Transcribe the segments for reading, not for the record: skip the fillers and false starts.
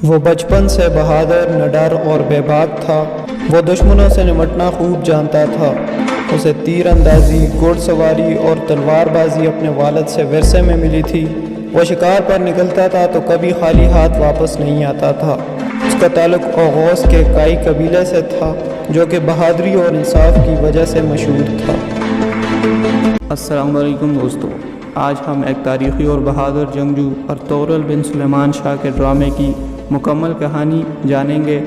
وہ بچپن سے بہادر، نڈر اور بے باک تھا۔ وہ دشمنوں سے نمٹنا خوب جانتا تھا۔ اسے تیر اندازی، گھوڑ سواری اور تلوار بازی اپنے والد سے ورثے میں ملی تھی۔ وہ شکار پر نکلتا تھا تو کبھی خالی ہاتھ واپس نہیں آتا تھا۔ اس کا تعلق اوغوز کے کائی قبیلے سے تھا، جو کہ بہادری اور انصاف کی وجہ سے مشہور تھا۔ السلام علیکم دوستو، آج ہم ایک تاریخی اور بہادر جنگجو ارطغرل بن سلیمان شاہ کے ڈرامے کی مکمل کہانی جانیں گے۔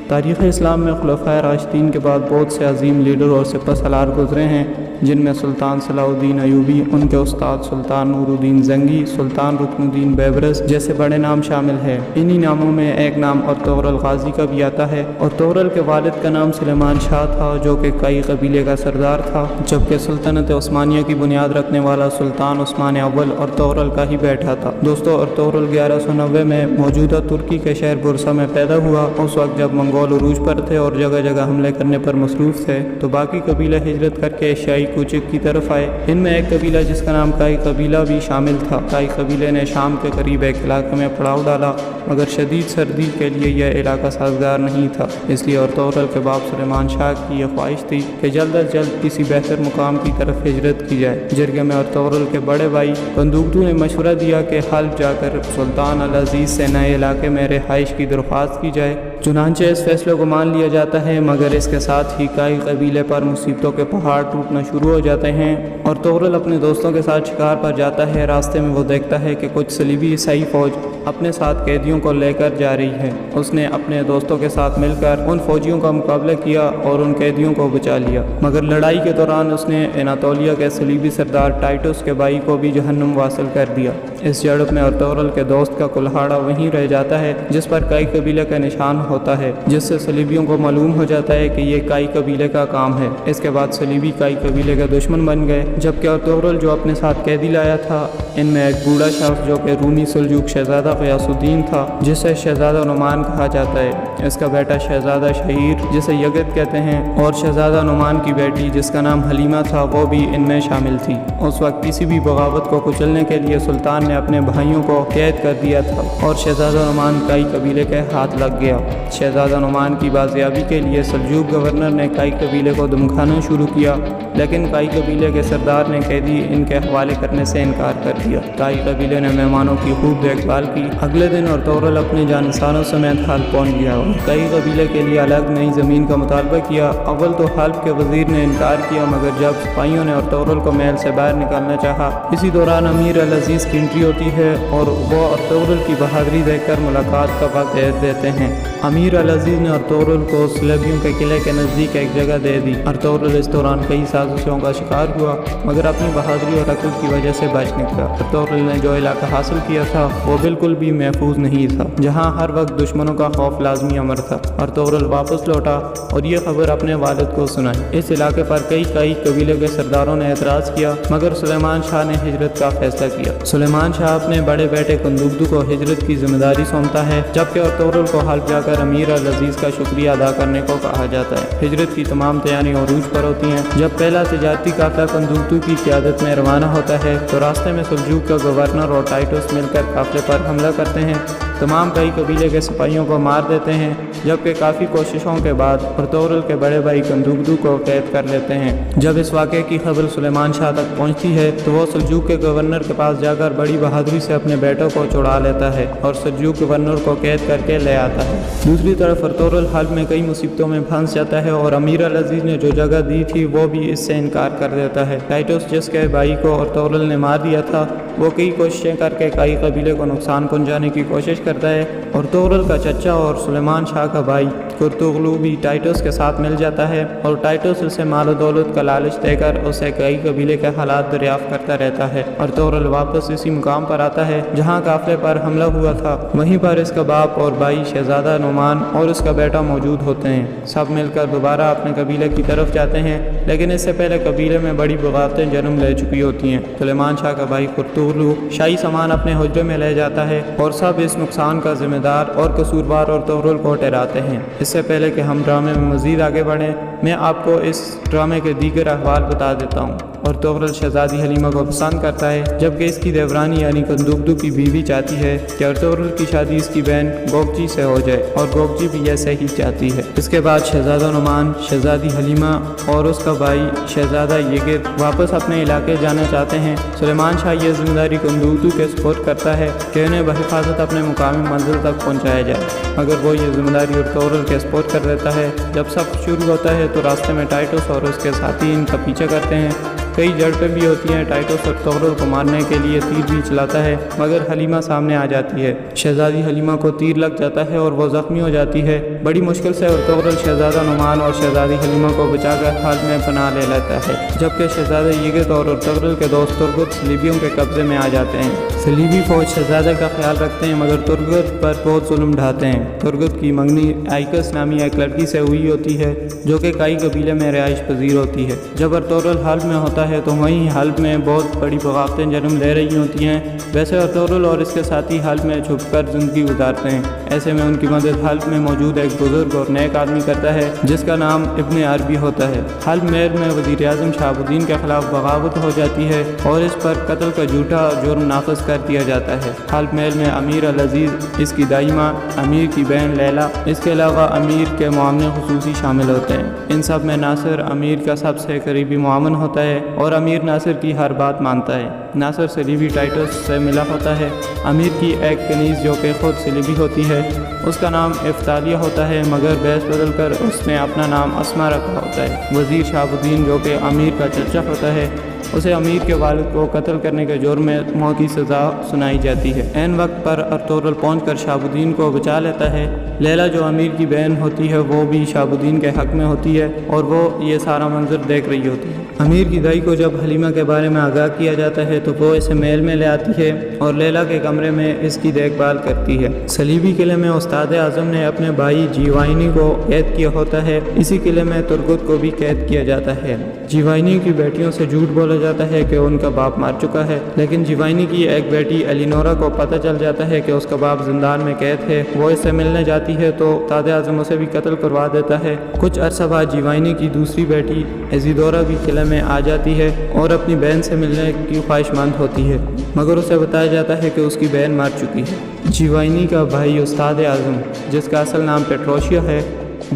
تاریخ اسلام میں خلفائے راشدین کے بعد بہت سے عظیم لیڈر اور سپہ سالار گزرے ہیں، جن میں سلطان صلاح الدین ایوبی، ان کے استاد سلطان نور الدین زنگی، سلطان رکن الدین بیبرس جیسے بڑے نام شامل ہیں۔ انہی ناموں میں ایک نام ارطغرل غازی کا بھی آتا ہے۔ ارطغرل کے والد کا نام سلیمان شاہ تھا، جو کہ کئی قبیلے کا سردار تھا، جبکہ سلطنت عثمانیہ کی بنیاد رکھنے والا سلطان عثمان اول ارطغرل کا ہی بیٹا تھا۔ دوستو، ارطغرل 1190 میں موجودہ ترکی کے شہر برسا میں پیدا ہوا۔ اس وقت جب منگول عروج پر تھے اور جگہ جگہ حملے کرنے پر مصروف تھے، تو باقی قبیلے ہجرت کر کے ایشیائی کوچک کی طرف آئے۔ ان میں ایک قبیلہ جس کا نام کائی قبیلہ بھی شامل تھا۔ کائی قبیلے نے شام کے قریب ایک علاقے میں پڑاؤ ڈالا، مگر شدید سردی کے لیے یہ علاقہ سازگار نہیں تھا۔ اس لیے ارطغرل کے باپ سلیمان شاہ کی یہ خواہش تھی کہ جلد از جلد کسی بہتر مقام کی طرف ہجرت کی جائے۔ جرگے میں ارطغرل کے بڑے بھائی بندوقدو نے مشورہ دیا کہ حلب جا کر سلطان العزیز سے نئے علاقے میں رہائش کی درخواست کی جائے۔ چنانچہ اس فیصلے کو مان لیا جاتا ہے، مگر اس کے ساتھ ہی کائی قبیلے پر مصیبتوں کے پہاڑ ٹوٹنا شروع ہو جاتے ہیں۔ ارطغرل اپنے دوستوں کے ساتھ شکار پر جاتا ہے۔ راستے میں وہ دیکھتا ہے کہ کچھ صلیبی عیسائی فوج اپنے ساتھ قیدیوں کو لے کر جا رہی ہے۔ اس نے اپنے دوستوں کے ساتھ مل کر ان فوجیوں کا مقابلہ کیا اور ان قیدیوں کو بچا لیا، مگر لڑائی کے دوران اس نے اناطولیہ کے صلیبی سردار ٹائٹس کے بھائی کو بھی جہنم واصل کر دیا۔ اس جھڑپ میں ارطغرل کے دوست کا کلہاڑا وہیں رہ جاتا ہے، جس پر کائی قبیلے کا نشان ہوتا ہے، جس سے صلیبیوں کو معلوم ہو جاتا ہے کہ یہ کائی قبیلے کا کام ہے۔ اس کے بعد صلیبی کائی قبیلے کے دشمن بن گئے، جبکہ ارطغرل جو اپنے ساتھ قیدی لایا تھا، ان میں ایک بوڑھا شخص جو کہ رومی سلجوق شہزادہ غیاث الدین تھا، جسے شہزادہ نعمان کہا جاتا ہے، اس کا بیٹا شہزادہ شہیر جسے یگت کہتے ہیں، اور شہزادہ نعمان کی بیٹی جس کا نام حلیمہ تھا، وہ بھی ان میں شامل تھی۔ اس وقت کسی بھی بغاوت کو کچلنے کے لیے سلطان نے اپنے بھائیوں کو قید کر دیا تھا اور شہزادہ نعمان کائی قبیلے کے ہاتھ لگ گیا۔ شہزادہ نعمان کی بازیابی کے لیے سلجوق گورنر نے کائی قبیلے کو دمکانا شروع کیا، لیکن کائی قبیلے کے سردار نے قیدی ان کے حوالے کرنے سے انکار کر دیا۔ کائی قبیلے نے مہمانوں کی خوب دیکھ بھال کی۔ اگلے دن ارطغرل اپنے جانساروں سمیت حلب پہنچ گیا اور کائی قبیلے کے لیے الگ نئی زمین کا مطالبہ کیا۔ اول تو حلب کے وزیر نے انکار کیا، مگر جب سپاہیوں نے ارطغرل کو محل سے باہر نکالنا چاہا، اسی دوران امیر العزیز کی انٹری ہوتی ہے اور وہ ارطغرل کی بہادری دیکھ کر ملاقات کا وقت دیتے ہیں۔ امیر العزیز نے ارطغرل کو صلیبیوں کے قلعے کے نزدیک ایک جگہ دے دی۔ ارطغرل اس دوران کئی سازشوں کا شکار ہوا، مگر اپنی بہادری اور عقل کی وجہ سے بچ نکلا۔ ارطغرل نے جو علاقہ حاصل کیا تھا وہ بالکل بھی محفوظ نہیں تھا، جہاں ہر وقت دشمنوں کا خوف لازمی امر تھا۔ ارطغرل واپس لوٹا اور یہ خبر اپنے والد کو سنائی۔ اس علاقے پر کئی قبیلے کے سرداروں نے اعتراض کیا، مگر سلیمان شاہ نے ہجرت کا فیصلہ کیا۔ سلیمان شاہ اپنے بڑے بیٹے کندوقدو کو ہجرت کی ذمہ داری سونپتا ہے، جبکہ ارطغرل کو حلب جا کر امیر العزیز کا شکریہ ادا کرنے کو کہا جاتا ہے۔ ہجرت کی تمام تیاریاں عروج پر ہوتی ہیں۔ جب پہلا تجارتی قافلہ کندوقدو کی قیادت میں روانہ ہوتا ہے تو راستے میں سلجوق کا گورنر اور ٹائٹس مل کر قافلے پر حملہ کرتے ہیں۔ تمام کائی قبیلے کے سپاہیوں کو مار دیتے ہیں، جبکہ کافی کوششوں کے بعد ارطغرل کے بڑے بھائی کندوقدو کو قید کر لیتے ہیں۔ جب اس واقعے کی خبر سلیمان شاہ تک پہنچتی ہے تو وہ سلجوق کے گورنر کے پاس جا کر بڑی بہادری سے اپنے بیٹوں کو چھڑا لیتا ہے اور سلجوق گورنر کو قید کر کے لے آتا ہے۔ دوسری طرف ارطغرل حلب میں کئی مصیبتوں میں پھنس جاتا ہے اور امیر العزیز نے جو جگہ دی تھی وہ بھی اس سے انکار کر دیتا ہے۔ ٹائٹس جس کے بھائی کو ارطغرل نے مار دیا تھا، وہ کئی کوششیں کر کے کائی قبیلے کو نقصان پہنچانے کی کوشش کرتا ہے۔ ارطغرل کا چچا اور سلیمان شاہ کا بھائی کرتغلو بھی ٹائٹس کے ساتھ مل جاتا ہے اور ٹائٹس اسے مال و دولت کا لالچ دے کر اسے کئی قبیلے کے حالات دریافت کرتا رہتا ہے۔ ارطغرل واپس اسی مقام پر آتا ہے جہاں قافلے پر حملہ ہوا تھا۔ وہیں پر اس کا باپ اور بھائی شہزادہ نعمان اور اس کا بیٹا موجود ہوتے ہیں۔ سب مل کر دوبارہ اپنے قبیلے کی طرف جاتے ہیں، لیکن اس سے پہلے قبیلے میں بڑی بغاوتیں جنم لے چکی ہوتی ہیں۔ سلیمان شاہ کا بھائی کرتغلو شاہی سامان اپنے حجرے میں لے جاتا ہے اور سب اس نقصان کا ذمہ دار اور قصوروار ارطغرل کو ٹھہراتے ہیں۔ اس سے پہلے کہ ہم ڈرامے میں مزید آگے بڑھیں، میں آپ کو اس ڈرامے کے دیگر احوال بتا دیتا ہوں۔ اور تغرل شہزادی حلیمہ کو پسند کرتا ہے، جبکہ اس کی دیورانی یعنی کندوکدو کی بیوی چاہتی ہے کہ ارطغرل کی شادی اس کی بہن گوگجی سے ہو جائے، اور گوگجی بھی ایسے ہی چاہتی ہے۔ اس کے بعد شہزادہ نعمان، شہزادی حلیمہ اور اس کا بھائی شہزادہ یگت واپس اپنے علاقے جانا چاہتے ہیں۔ سلیمان شاہ یہ ذمہ داری کندوکدو کے سپرد کرتا ہے کہ انہیں بحفاظت اپنے مقامی منزل تک پہنچایا جائے، مگر وہ یہ ذمہ داری ارطغرل کے سپرد کر دیتا ہے۔ جب سب شروع ہوتا ہے تو راستے میں ٹائٹس اور اس کے ساتھی ان کا پیچھا کرتے ہیں۔ کئی جھڑپیں بھی ہوتی ہیں، ٹائٹس ارطغرل کو مارنے کے لیے تیر بھی چلاتا ہے، مگر حلیمہ سامنے آ جاتی ہے۔ شہزادی حلیمہ کو تیر لگ جاتا ہے اور وہ زخمی ہو جاتی ہے۔ بڑی مشکل سے ارطغرل شہزادہ نعمان اور شہزادی حلیمہ کو بچا کر حلب میں پناہ لے لیتا ہے، جبکہ شہزادہ یگت اور ارطغرل کے دوست ترگت صلیبیوں کے قبضے میں آ جاتے ہیں۔ صلیبی فوج شہزادے کا خیال رکھتے ہیں، مگر ترگت پر بہت ظلم ڈھاتے ہیں۔ ترگت کی منگنی آئکس نامی ایک لڑکی سے ہوئی ہوتی ہے جو کہ کائی قبیلے میں رہائش پذیر ہوتی ہے۔ جب ارطغرل حلب میں ہوتا ہے تو وہیں حلب میں بہت بڑی بغاوتیں جنم لے رہی ہوتی ہیں۔ ویسے ارطغرل اور اس کے ساتھی حلب میں چھپ کر زندگی گزارتے ہیں۔ ایسے میں ان کی مدد حلب میں موجود ایک بزرگ اور نیک آدمی کرتا ہے جس کا نام ابن عربی ہوتا ہے۔ حلب محل میں وزیر اعظم شہاب الدین کے خلاف بغاوت ہو جاتی ہے اور اس پر قتل کا جھوٹا جرم نافذ کر دیا جاتا ہے۔ حلب محل میں امیر العزیز، اس کی دائمہ، امیر کی بہن لیلا، اس کے علاوہ امیر کے معاون خصوصی شامل ہوتے ہیں۔ ان سب میں ناصر امیر کا سب سے قریبی معاون ہوتا ہے اور امیر ناصر کی ہر بات مانتا ہے۔ ناصر صلیبی ٹائٹس سے ملا ہوتا ہے۔ امیر کی ایک کنیز جو کہ خود صلیبی ہوتی ہے، اس کا نام افتالیہ ہوتا ہے، مگر بیس بدل کر اس نے اپنا نام اسما رکھا ہوتا ہے۔ وزیر شہاب الدین جو کہ امیر کا چچا ہوتا ہے، اسے امیر کے والد کو قتل کرنے کے جرم میں موت کی سزا سنائی جاتی ہے۔ عین وقت پر ارطغرل پہنچ کر شہاب الدین کو بچا لیتا ہے۔ لیلا جو امیر کی بہن ہوتی ہے وہ بھی شہاب الدین کے حق میں ہوتی ہے اور وہ یہ سارا منظر دیکھ رہی ہوتی ہے۔ امیر کی دائی کو جب حلیمہ کے بارے میں آگاہ کیا جاتا ہے تو وہ اسے محل میں لے آتی ہے اور لیلا کے کمرے میں اس کی دیکھ بھال کرتی ہے۔ صلیبی قلعے میں استاد اعظم نے اپنے بھائی جیوائنی کو قید کیا ہوتا ہے، اسی قلعے میں ترگت کو بھی قید کیا جاتا ہے۔ جیوائنی کی بیٹیوں سے جھوٹ بولا جاتا ہے کہ ان کا باپ مر چکا ہے، لیکن جیوائنی کی ایک بیٹی ایلینورا کو پتہ چل جاتا ہے کہ اس کا باپ زندان میں قید ہے۔ وہ اس سے ملنے جاتی ہے تو استاد اعظم اسے بھی قتل کروا دیتا ہے۔ کچھ عرصہ بعد جیوائنی کی دوسری بیٹی ایزیدورا بھی قلعے میں آ جاتی ہے اور اپنی بہن سے ملنے کی خواہش مند ہوتی ہے، مگر اسے بتایا جاتا ہے کہ اس کی بہن مر چکی ہے۔ جیوائنی کا بھائی استاد اعظم، جس کا اصل نام پیٹروشیا ہے،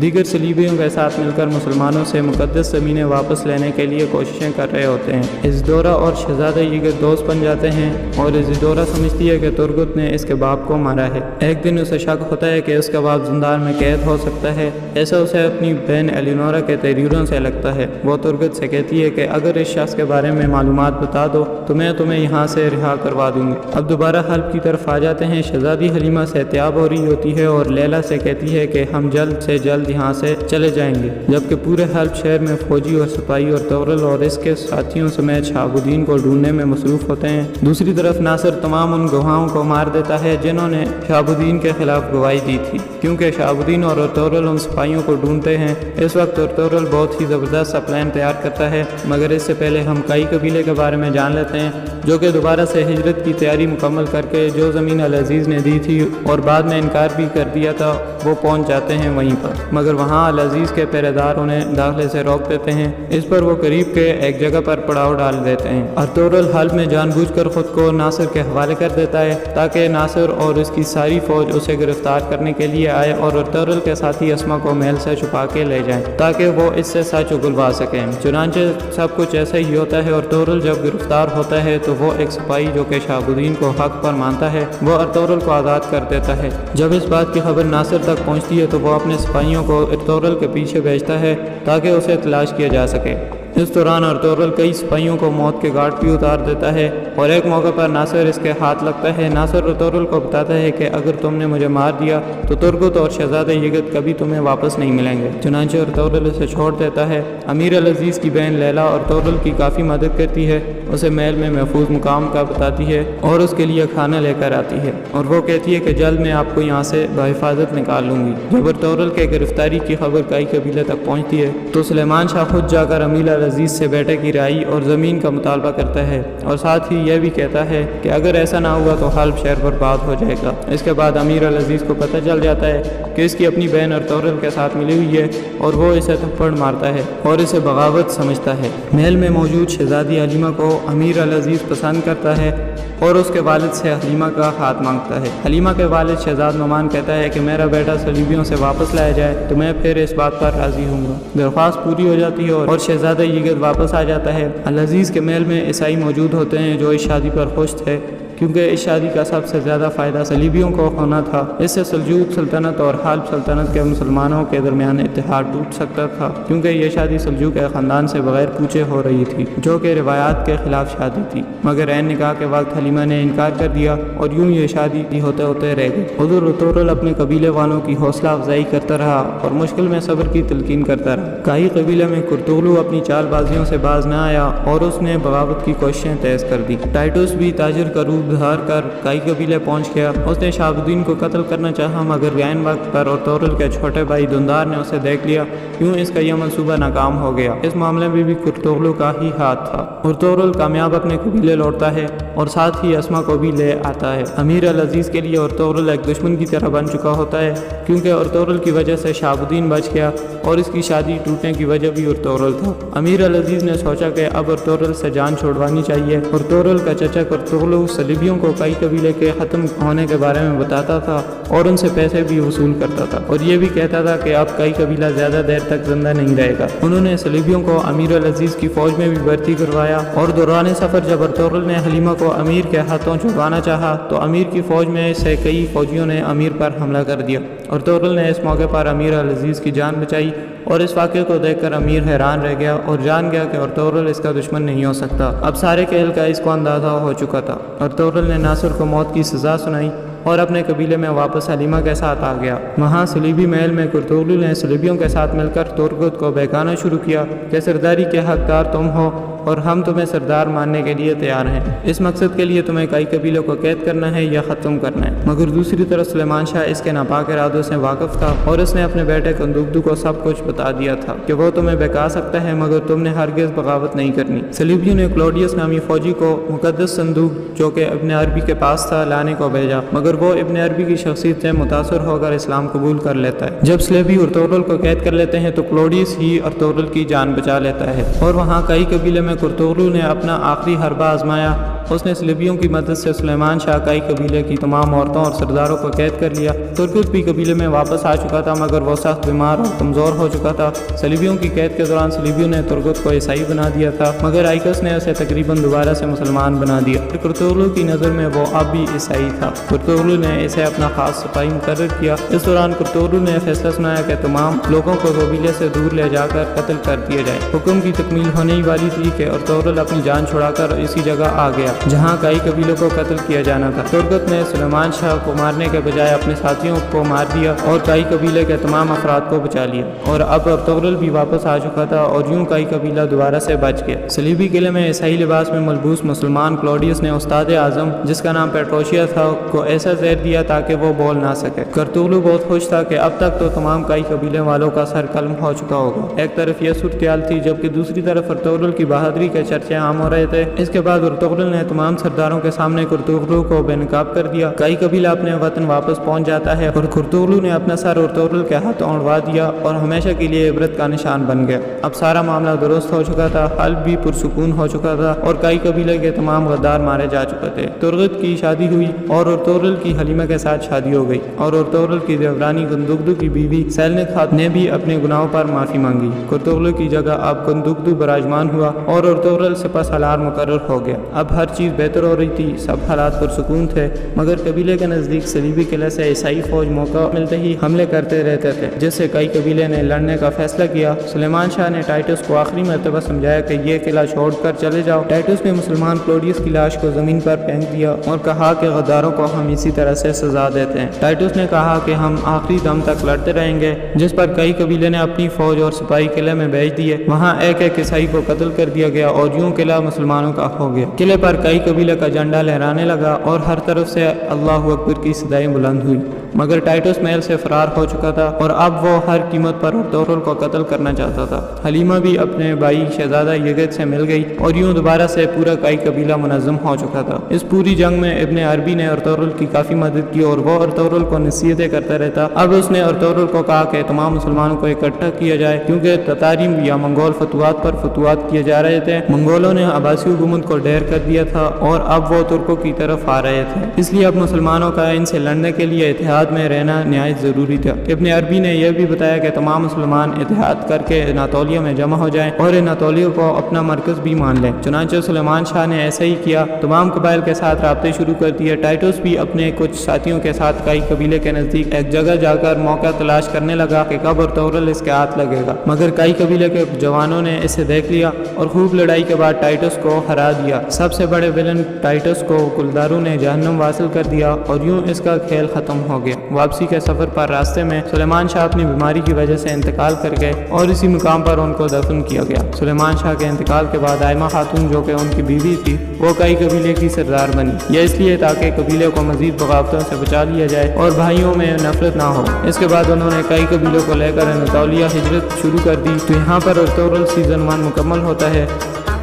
دیگر صلیبیوں کے ساتھ مل کر مسلمانوں سے مقدس زمینیں واپس لینے کے لیے کوششیں کر رہے ہوتے ہیں۔ ایزیدورا اور شہزادہ یگت دوست بن جاتے ہیں اور ایزیدورا سمجھتی ہے کہ ترگت نے اس کے باپ کو مارا ہے۔ ایک دن اسے شک ہوتا ہے کہ اس کا باپ زندان میں قید ہو سکتا ہے۔ ایسا اسے اپنی بہن ایلینورا کے تحریروں سے لگتا ہے۔ وہ ترگت سے کہتی ہے کہ اگر اس شخص کے بارے میں معلومات بتا دو تو میں تمہیں یہاں سے رہا کروا دوں گی۔ اب دوبارہ حلب کی طرف آ جاتے ہیں۔ شہزادی حلیمہ سے احتیاط ہو رہی ہوتی ہے اور لیلا سے کہتی ہے کہ ہم جلد سے جلد یہاں سے چلے جائیں گے، جبکہ پورے حلب شہر میں فوجی اور سپاہی اور تغرل اور اس کے ساتھیوں سمیت شہاب الدین کو ڈھونڈنے میں مصروف ہوتے ہیں۔ دوسری طرف ناصر تمام ان گواہوں کو مار دیتا ہے جنہوں نے شہاب الدین کے خلاف گواہی دی تھی، کیونکہ شہاب الدین اور ارطغرل ان سپاہیوں کو ڈھونڈتے ہیں۔ اس وقت ارطغرل بہت ہی زبردست سا پلان تیار کرتا ہے، مگر اس سے پہلے ہم کائی قبیلے کے بارے میں جان لیتے ہیں جو کہ دوبارہ سے ہجرت کی تیاری مکمل کر کے جو زمین العزیز نے دی تھی اور بعد میں انکار بھی کر دیا تھا، وہ پہنچ جاتے ہیں وہیں پر، مگر وہاں العزیز کے پہرے دار انہیں داخلے سے روک دیتے ہیں۔ اس پر وہ قریب کے ایک جگہ پر پڑاؤ ڈال دیتے ہیں۔ ارطغرل حلب میں جان بوجھ کر خود کو ناصر کے حوالے کر دیتا ہے تاکہ ناصر اور اس کی ساری فوج اسے گرفتار کرنے کے لیے آئے اور ارطغرل کے ساتھی اسما کو محل سے چھپا کے لے جائیں تاکہ وہ اس سے سچ اگلوا سکیں۔ چنانچہ سب کچھ ایسا ہی ہوتا ہے۔ ارطغرل جب گرفتار ہوتا ہے تو وہ ایک سپاہی جو کہ شہاب الدین کو حق پر مانتا ہے، وہ ارطغرل کو آزاد کر دیتا ہے۔ جب اس بات کی خبر ناصر تک پہنچتی ہے تو وہ اپنے سپاہیوں کو ارطغرل کے پیچھے بھیجتا ہے تاکہ اسے تلاش کیا جا سکے۔ اس دوران ارطغرل کئی سپاہیوں کو موت کے گھاٹ بھی اتار دیتا ہے اور ایک موقع پر ناصر اس کے ہاتھ لگتا ہے۔ ناصر ارطغرل کو بتاتا ہے کہ اگر تم نے مجھے مار دیا تو ترگت اور شہزادہ یگت کبھی تمہیں واپس نہیں ملیں گے۔ چنانچہ ارطغرل اسے چھوڑ دیتا ہے۔ امیر العزیز کی بہن لیلا ارطغرل کی کافی مدد کرتی ہے، اسے محل میں محفوظ مقام کا بتاتی ہے اور اس کے لیے کھانا لے کر آتی ہے، اور وہ کہتی ہے کہ جلد میں آپ کو یہاں سے بحفاظت نکال لوں گی۔ جب ارطغرل کے گرفتاری کی خبر کائی قبیلے تک پہنچتی ہے تو سلیمان شاہ خود جا کر امیر العزیز سے بیٹے کی رہائی اور زمین کا مطالبہ کرتا ہے اور ساتھ ہی یہ بھی کہتا ہے کہ اگر ایسا نہ ہوا تو حلب شہر برباد ہو جائے گا۔ اس کے بعد امیر العزیز کو پتہ چل جاتا ہے کہ اس کی اپنی بہن ارطغرل کے ساتھ ملی ہوئی ہے اور وہ اسے تھپڑ مارتا ہے اور اسے بغاوت سمجھتا ہے۔ محل میں موجود شہزادی حلیمہ کو امیر العزیز پسند کرتا ہے اور اس کے والد سے حلیمہ کا ہاتھ مانگتا ہے۔ حلیمہ کے والد شہزاد نعمان کہتا ہے کہ میرا بیٹا صلیبیوں سے واپس لایا جائے تو میں پھر اس بات پر راضی ہوں گا۔ درخواست پوری ہو جاتی ہے اور شہزادہ یگت واپس آ جاتا ہے۔ العزیز کے محل میں عیسائی موجود ہوتے ہیں جو اس شادی پر خوش تھے کیونکہ اس شادی کا سب سے زیادہ فائدہ صلیبیوں کو ہونا تھا۔ اس سے سلجوق سلطنت اور حلب سلطنت کے مسلمانوں کے درمیان اتحاد ٹوٹ سکتا تھا کیونکہ یہ شادی سلجوق کے خاندان سے بغیر پوچھے ہو رہی تھی جو کہ روایات کے خلاف شادی تھی، مگر عین نکاح کے وقت حلیمہ نے انکار کر دیا اور یوں یہ شادی ہوتے ہوتے رہ گئی۔ حضور ارطغرل اپنے قبیلے والوں کی حوصلہ افزائی کرتا رہا اور مشکل میں صبر کی تلقین کرتا رہا۔ کائی قبیلے میں کرتغلو اپنی چال بازیوں سے باز نہ آیا اور اس نے بغاوت کی کوششیں تیز کر دی۔ ٹائٹوس بھی تاجر کا روپ دھار کر کائی قبیلے پہنچ گیا۔ اس نے شہاب الدین کو قتل کرنا چاہا مگر عین وقت پر ارطغرل کے چھوٹے بھائی دندار نے اسے دیکھ لیا، یوں اس کا یہ منصوبہ ناکام ہو گیا۔ اس معاملے میں بھی کرتغلو کا ہی ہاتھ تھا۔ ارطغرل کامیاب اپنے قبیلے لوٹتا ہے اور ساتھ ہی اسما کو بھی لے آتا ہے۔ امیر العزیز کے لیے ارطغرل ایک دشمن کی طرح بن چکا ہوتا ہے کیونکہ ارطغرل کی وجہ سے شہاب الدین بچ گیا اور اس کی شادی ٹوٹنے کی وجہ بھی ارطغرل تھا۔ امیر العزیز نے سوچا کہ اب ارطغرل سے جان چھوڑوانی چاہیے۔ ارطغرل کا چچا کرتغلو صلیبیوں کو کائی قبیلے کے ختم ہونے کے بارے میں بتاتا تھا اور ان سے پیسے بھی وصول کرتا تھا اور یہ بھی کہتا تھا کہ اب کائی قبیلہ زیادہ دیر تک زندہ نہیں رہے گا۔ انہوں نے صلیبیوں کو امیر العزیز کی فوج میں بھی بھرتی کروایا اور دوران سفر جب ارطغرل نے حلیمہ کو امیر کے ہاتھوں چھڑوانا چاہا تو امیر کی فوج میں سے کئی فوجیوں نے امیر پر حملہ کر دیا۔ ارطغرل نے اس موقع پر امیر العزیز کی جان بچائی اور اس واقعے کو دیکھ کر امیر حیران رہ گیا اور جان گیا کہ ارطغرل اس کا دشمن نہیں ہو سکتا۔ اب سارے کھیل کا اس کو اندازہ ہو چکا تھا۔ ارطغرل نے ناصر کو موت کی سزا سنائی اور اپنے قبیلے میں واپس حلیمہ کے ساتھ آ گیا۔ وہاں صلیبی محل میں کرتغلو نے صلیبیوں کے ساتھ مل کر ترغت کو بہکانا شروع کیا کہ سرداری کے حقدار تم ہو اور ہم تمہیں سردار ماننے کے لیے تیار ہیں۔ اس مقصد کے لیے تمہیں کئی قبیلوں کو قید کرنا ہے یا ختم کرنا ہے۔ مگر دوسری طرف سلیمان شاہ اس کے ناپاک ارادوں سے واقف تھا اور اس نے اپنے بیٹے کندوکدو کو سب کچھ بتا دیا تھا کہ وہ تمہیں بہکا سکتا ہے مگر تم نے ہرگز بغاوت نہیں کرنی۔ صلیبیوں نے کلوڈیس نامی فوجی کو مقدس صندوق جو کہ ابن عربی کے پاس تھا لانے کو بھیجا مگر وہ ابن عربی کی شخصیت سے متاثر ہو کر اسلام قبول کر لیتا ہے۔ جب صلیبی ارطغرل کو قید کر لیتے ہیں تو کلوڈیس ہی ارطغرل کی جان بچا لیتا ہے اور وہاں کئی قبیلے میں کرتغلو نے اپنا آخری حربہ آزمایا۔ اس نے صلیبیوں کی مدد سے سلیمان شاہ کئی قبیلے کی تمام عورتوں اور سرداروں کو قید کر لیا۔ ترکت بھی قبیلے میں واپس آ چکا تھا مگر وہ سخت بیمار اور کمزور ہو چکا تھا۔ صلیبیوں کی قید کے دوران صلیبیوں نے ترکت کو عیسائی بنا دیا تھا مگر آئکس نے اسے تقریباً دوبارہ سے مسلمان بنا دیا۔ کرتغلو کی نظر میں وہ اب بھی عیسائی تھا۔ کرتغلو نے اسے اپنا خاص سپاہی مقرر کیا۔ اس دوران کرتغلو نے فیصلہ سنایا کہ تمام لوگوں کو قبیلے سے دور لے جا کر قتل کر دیا جائے۔ حکم کی تکمیل ہونے ہی والی تھی کہ ارطغرل اپنی جان چھڑا کر اسی جگہ آ گیا جہاں کئی قبیلوں کو قتل کیا جانا تھا۔ ترکت نے سلیمان شاہ کو مارنے کے بجائے اپنے ساتھیوں کو مار دیا اور کئی قبیلے کے تمام افراد کو بچا لیا اور اب ارطغرل بھی واپس آ چکا تھا اور یوں کئی قبیلہ دوبارہ سے بچ گیا۔ صلیبی قلعے میں عیسائی لباس میں ملبوس مسلمان کلوڈیس نے استاد اعظم جس کا نام پیٹروشیا تھا کو ایسا زہر دیا تاکہ وہ بول نہ سکے۔ کرتغلو بہت خوش تھا کہ اب تک تو تمام کئی قبیلے والوں کا سر قلم ہو چکا ہوگا۔ ایک طرف یہ صورتحال تھی جبکہ دوسری طرف ارطغرل کی بہادری کے چرچے عام ہو رہے تھے۔ اس کے بعد ارطغرل نے تمام سرداروں کے سامنے کرتغلو کو بے نقاب کر دیا۔ کئی قبیلہ اپنے وطن واپس پہنچ جاتا ہے اور کرتغلو نے اپنا سر ارطغرل کے ہاتھوں اڑوا دیا اور ہمیشہ کے لیے عبرت کا نشان بن گیا۔ اب سارا معاملہ درست ہو چکا تھا، حلب بھی پرسکون ہو چکا تھا اور کئی قبیلے کے تمام غدار مارے جا چکے تھے۔ ترغت کی شادی ہوئی اور ارطغرل کی حلیمہ کے ساتھ شادی ہو گئی اور ارطغرل کی دیورانی کندوکدو کی بیوی سیلنکخات نے بھی اپنے گناہوں پر معافی مانگی۔ کرتغلو کی جگہ اب کندوکدو براجمان ہوا اور ارطغرل سپہ سالار مقرر ہو گیا۔ اب ہر چیز بہتر ہو رہی تھی، سب حالات پرسکون تھے مگر قبیلے کے نزدیک صلیبی قلعے سے عیسائی فوج موقع ملتے ہی حملے کرتے رہتے تھے جس سے کئی قبیلے نے لڑنے کا فیصلہ کیا۔ سلیمان شاہ نے ٹائٹس کو آخری مرتبہ سمجھایا کہ یہ قلعہ چھوڑ کر چلے جاؤ۔ ٹائٹس نے مسلمان کلوڈیس کی لاش کو زمین پر پھینک دیا اور کہا کہ غداروں کو ہم اسی طرح سے سزا دیتے ہیں۔ ٹائٹس نے کہا کہ ہم آخری دم تک لڑتے رہیں گے، جس پر کئی قبیلے نے اپنی فوج اور سپاہی قلعے میں بھیج دیے۔ وہاں ایک ایک عیسائی کو قتل کر دیا گیا اور یوں قلعہ مسلمانوں کا ہو گیا۔ قلعے پر کئی قبیلے کا جھنڈا لہرانے لگا اور ہر طرف سے اللہ اکبر کی صدائیں بلند ہوئی۔ مگر ٹائٹس محل سے فرار ہو چکا تھا اور اب وہ ہر قیمت پر ارطغرل کو قتل کرنا چاہتا تھا۔ حلیمہ بھی اپنے بھائی شہزادہ یزید سے مل گئی اور یوں دوبارہ سے پورا کائی قبیلہ منظم ہو چکا تھا۔ اس پوری جنگ میں ابن عربی نے ارطغرل کی کافی مدد کی اور وہ ارطغرل کو نصیحتیں کرتا رہتا۔ اب اس نے ارطغرل کو کہا کہ تمام مسلمانوں کو اکٹھا کیا جائے، کیونکہ تتاری یا منگول فتوحات پر فتوحات کیے جا رہے تھے۔ منگولوں نے عباسی حکومت کو ڈھیر کر دیا تھا اور اب وہ ترکوں کی طرف آ رہے تھے، اس لیے اب مسلمانوں کا ان سے لڑنے کے لیے اتحاد میں رہنا نہایت ضروری تھا۔ ابن عربی نے یہ بھی بتایا کہ تمام مسلمان اتحاد کر کے اناطولیہ میں جمع ہو جائیں اور اناطولیہ کو اپنا مرکز بھی مان لیں۔ چنانچہ سلیمان شاہ نے ایسا ہی کیا، تمام قبائل کے ساتھ رابطے شروع کر دیے۔ ٹائٹس بھی اپنے کچھ ساتھیوں کے ساتھ کائی قبیلے کے نزدیک ایک جگہ جا کر موقع تلاش کرنے لگا کہ کب ارطغرل اس کے ہاتھ لگے گا، مگر کائی قبیلے کے جوانوں نے اسے دیکھ لیا اور خوب لڑائی کے بعد ٹائٹس کو ہرا دیا۔ سب سے بڑے ولن ٹائٹس کو کلداروں نے جہنم واصل کر دیا اور یوں اس کا کھیل ختم ہو گیا۔ واپسی کے سفر پر راستے میں سلیمان شاہ اپنی بیماری کی وجہ سے انتقال کر گئے اور اسی مقام پر ان کو دفن کیا گیا۔ سلیمان شاہ کے انتقال کے بعد آئمہ خاتون جو کہ ان کی بیوی تھی وہ کائی قبیلے کی سردار بنی، یہ اس لیے تاکہ قبیلے کو مزید بغاوتوں سے بچا لیا جائے اور بھائیوں میں نفرت نہ ہو۔ اس کے بعد انہوں نے کئی قبیلوں کو لے کر اناطولیہ ہجرت شروع کر دی، تو یہاں پر ارطغرل سیزن 1 مکمل ہوتا ہے۔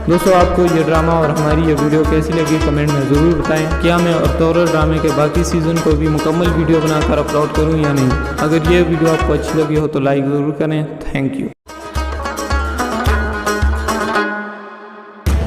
دوستو آپ کو یہ ڈرامہ اور ہماری یہ ویڈیو کیسی لگی کمنٹ میں ضرور بتائیں۔ کیا میں ارطغرل ڈرامے کے باقی سیزن کو بھی مکمل ویڈیو بنا کر اپلوڈ کروں یا نہیں؟ اگر یہ ویڈیو آپ کو اچھی لگی ہو تو لائک ضرور کریں۔ Thank you.